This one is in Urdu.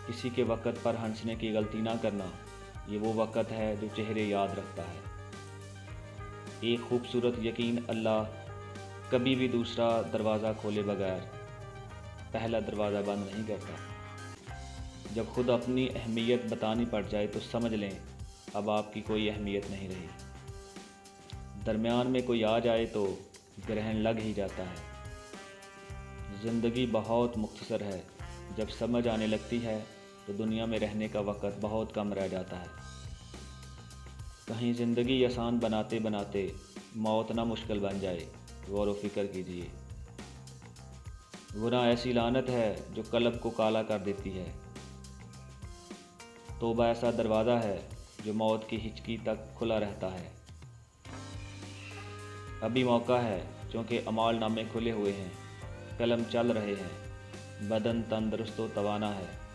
کسی کے وقت پر ہنسنے کی غلطی نہ کرنا، یہ وہ وقت ہے جو چہرے یاد رکھتا ہے۔ ایک خوبصورت یقین، اللہ کبھی بھی دوسرا دروازہ کھولے بغیر پہلا دروازہ بند نہیں کرتا۔ جب خود اپنی اہمیت بتانی پڑ جائے تو سمجھ لیں اب آپ کی کوئی اہمیت نہیں رہی۔ درمیان میں کوئی آ جائے تو گرہن لگ ہی جاتا ہے۔ زندگی بہت مختصر ہے، جب سمجھ آنے لگتی ہے تو دنیا میں رہنے کا وقت بہت کم رہ جاتا ہے۔ کہیں زندگی آسان بناتے بناتے موت نہ مشکل بن جائے، غور و فکر کیجیے۔ گناہ ایسی لعنت ہے جو قلب کو کالا کر دیتی ہے۔ توبہ ایسا دروازہ ہے جو موت کی ہچکی تک کھلا رہتا ہے۔ ابھی موقع ہے چونکہ اعمال نامے کھلے ہوئے ہیں، قلم چل رہے ہیں، بدن تندرست و توانا ہے۔